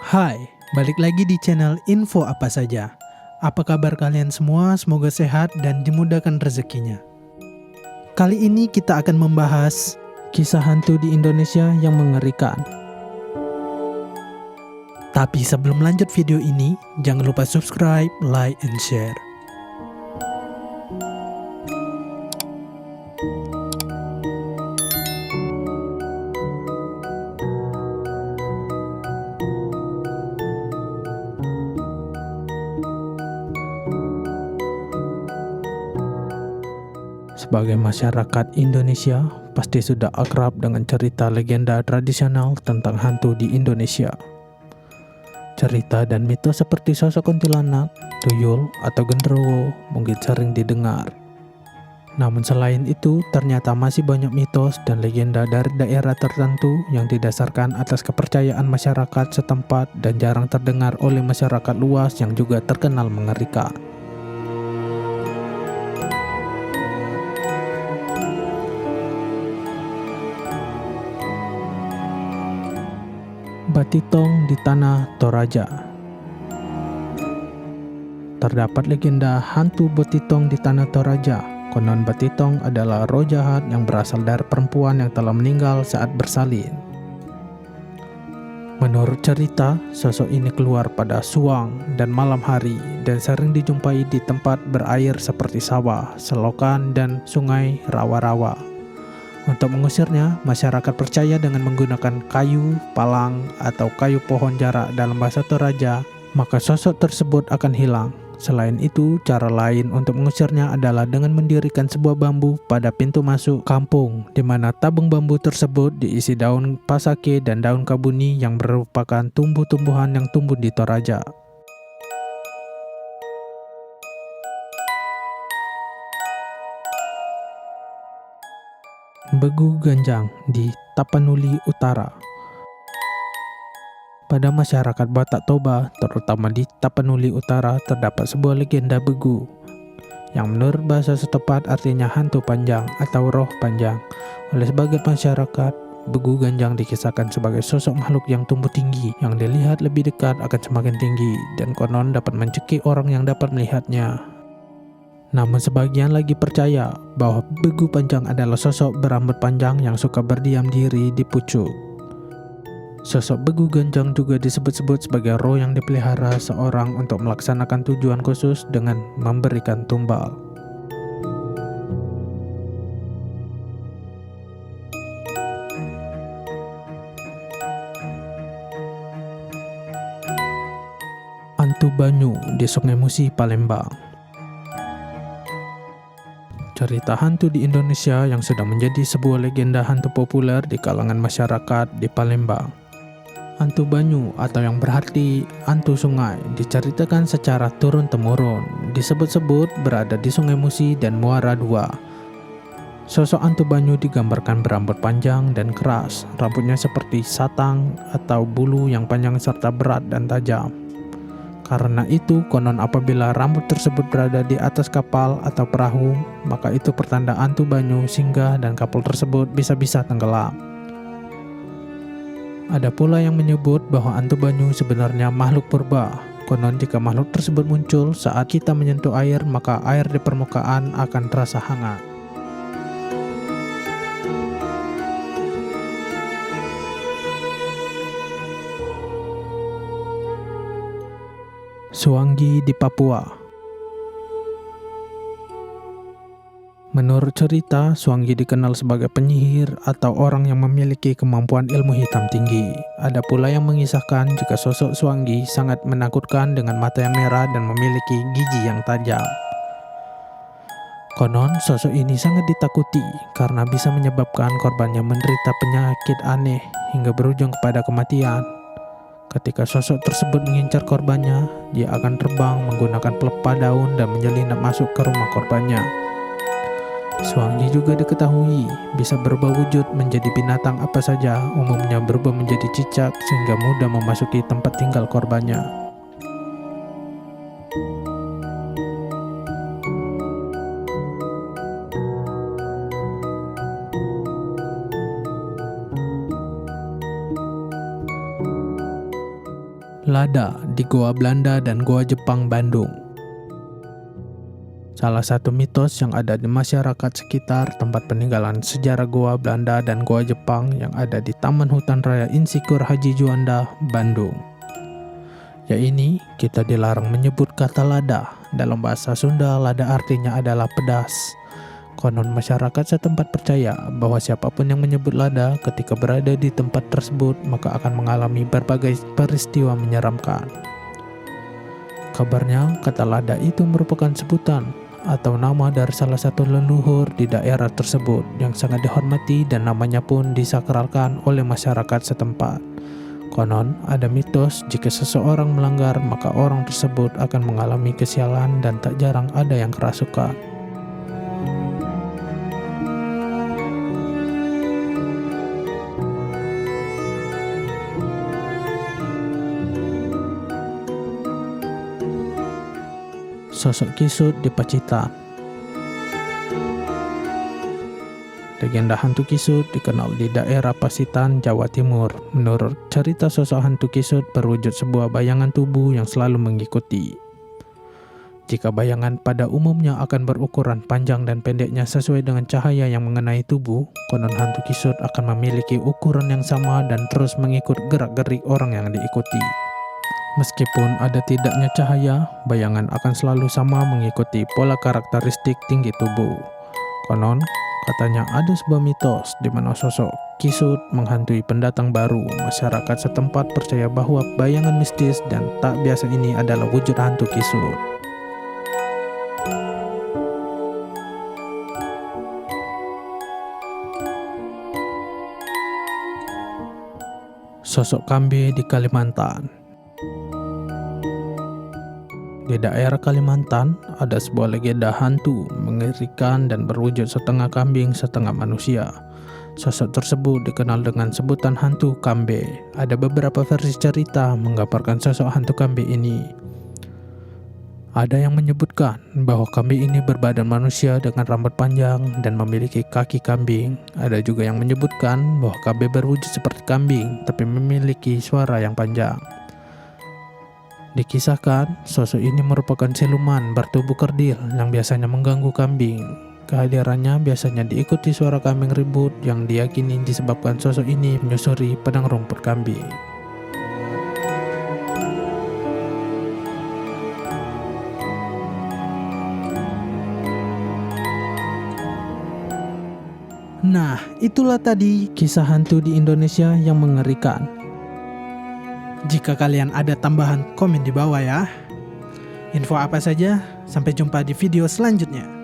Hai, balik lagi di channel Info Apa Saja. Apa kabar kalian semua? Semoga sehat dan dimudahkan rezekinya. Kali ini kita akan membahas kisah hantu di Indonesia yang mengerikan. Tapi sebelum lanjut video ini, jangan lupa subscribe, like, and share. Sebagai masyarakat Indonesia, pasti sudah akrab dengan cerita legenda tradisional tentang hantu di Indonesia. Cerita dan mitos seperti sosok kuntilanak, tuyul, atau genderuwo mungkin sering didengar. Namun selain itu, ternyata masih banyak mitos dan legenda dari daerah tertentu yang didasarkan atas kepercayaan masyarakat setempat dan jarang terdengar oleh masyarakat luas yang juga terkenal mengerikan. Batitong di Tanah Toraja. Terdapat legenda hantu Batitong di Tanah Toraja. Konon Batitong adalah roh jahat yang berasal dari perempuan yang telah meninggal saat bersalin. Menurut cerita, sosok ini keluar pada suang dan malam hari dan sering dijumpai di tempat berair seperti sawah, selokan, dan sungai rawa-rawa. Untuk mengusirnya, masyarakat percaya dengan menggunakan kayu, palang, atau kayu pohon jarak dalam bahasa Toraja, maka sosok tersebut akan hilang. Selain itu, cara lain untuk mengusirnya adalah dengan mendirikan sebuah bambu pada pintu masuk kampung, di mana tabung bambu tersebut diisi daun pasake dan daun kabuni yang merupakan tumbuh-tumbuhan yang tumbuh di Toraja. Begu Ganjang di Tapanuli Utara. Pada masyarakat Batak Toba, terutama di Tapanuli Utara, terdapat sebuah legenda begu yang menurut bahasa setempat artinya hantu panjang atau roh panjang. Oleh sebagian masyarakat, Begu Ganjang dikisahkan sebagai sosok makhluk yang tumbuh tinggi, yang dilihat lebih dekat akan semakin tinggi, dan konon dapat mencekik orang yang dapat melihatnya. Namun sebagian lagi percaya bahwa Begu Panjang adalah sosok berambut panjang yang suka berdiam diri di pucuk. Sosok Begu Ganjang juga disebut-sebut sebagai roh yang dipelihara seorang untuk melaksanakan tujuan khusus dengan memberikan tumbal. Hantu Banyu di Sungai Musi, Palembang. Cerita hantu di Indonesia yang sudah menjadi sebuah legenda hantu populer di kalangan masyarakat di Palembang. Hantu Banyu atau yang berarti hantu sungai diceritakan secara turun-temurun. Disebut-sebut berada di Sungai Musi dan Muara II. Sosok hantu Banyu digambarkan berambut panjang dan keras. Rambutnya seperti satang atau bulu yang panjang serta berat dan tajam. Karena itu, konon apabila rambut tersebut berada di atas kapal atau perahu, maka itu pertanda hantu Banyu singgah dan kapal tersebut bisa-bisa tenggelam. Ada pula yang menyebut bahwa hantu Banyu sebenarnya makhluk purba. Konon jika makhluk tersebut muncul saat kita menyentuh air, maka air di permukaan akan terasa hangat. Suanggi di Papua. Menurut cerita, Suanggi dikenal sebagai penyihir atau orang yang memiliki kemampuan ilmu hitam tinggi. Ada pula yang mengisahkan jika sosok Suanggi sangat menakutkan dengan mata yang merah dan memiliki gigi yang tajam. Konon, sosok ini sangat ditakuti karena bisa menyebabkan korbannya menderita penyakit aneh hingga berujung kepada kematian. Ketika sosok tersebut mengincar korbannya, dia akan terbang menggunakan pelepah daun dan menyelinap masuk ke rumah korbannya. Suanggi juga diketahui bisa berubah wujud menjadi binatang apa saja, umumnya berubah menjadi cicak sehingga mudah memasuki tempat tinggal korbannya. Lada di Goa Belanda dan Goa Jepang, Bandung. Salah satu mitos yang ada di masyarakat sekitar tempat peninggalan sejarah Goa Belanda dan Goa Jepang yang ada di Taman Hutan Raya Insikur Haji Juanda, Bandung. Yaitu kita dilarang menyebut kata lada. Dalam bahasa Sunda, lada artinya adalah pedas. Konon masyarakat setempat percaya bahwa siapapun yang menyebut lada ketika berada di tempat tersebut maka akan mengalami berbagai peristiwa menyeramkan. Kabarnya kata lada itu merupakan sebutan atau nama dari salah satu leluhur di daerah tersebut yang sangat dihormati dan namanya pun disakralkan oleh masyarakat setempat. Konon ada mitos jika seseorang melanggar maka orang tersebut akan mengalami kesialan dan tak jarang ada yang kerasukan. Sosok Kisut di Pacitan. Legenda hantu Kisut dikenal di daerah Pacitan, Jawa Timur. Menurut cerita, sosok hantu Kisut berwujud sebuah bayangan tubuh yang selalu mengikuti. Jika bayangan pada umumnya akan berukuran panjang dan pendeknya sesuai dengan cahaya yang mengenai tubuh, konon hantu Kisut akan memiliki ukuran yang sama dan terus mengikut gerak-gerik orang yang diikuti. Meskipun ada tidaknya cahaya, bayangan akan selalu sama mengikuti pola karakteristik tinggi tubuh. Konon, katanya ada sebuah mitos di mana sosok Kisut menghantui pendatang baru. Masyarakat setempat percaya bahwa bayangan mistis dan tak biasa ini adalah wujud hantu Kisut. Sosok Kambe di Kalimantan. Di daerah Kalimantan, ada sebuah legenda hantu mengerikan dan berwujud setengah kambing setengah manusia. Sosok tersebut dikenal dengan sebutan hantu Kambe. Ada beberapa versi cerita menggambarkan sosok hantu Kambe ini. Ada yang menyebutkan bahwa Kambe ini berbadan manusia dengan rambut panjang dan memiliki kaki kambing. Ada juga yang menyebutkan bahwa Kambe berwujud seperti kambing tapi memiliki suara yang panjang. Dikisahkan, sosok ini merupakan siluman bertubuh kerdil yang biasanya mengganggu kambing. Kehadirannya biasanya diikuti suara kambing ribut yang diyakini disebabkan sosok ini menyusuri padang rumput kambing. Nah, itulah tadi kisah hantu di Indonesia yang mengerikan. Jika kalian ada tambahan, komen di bawah ya. Info apa saja, sampai jumpa di video selanjutnya.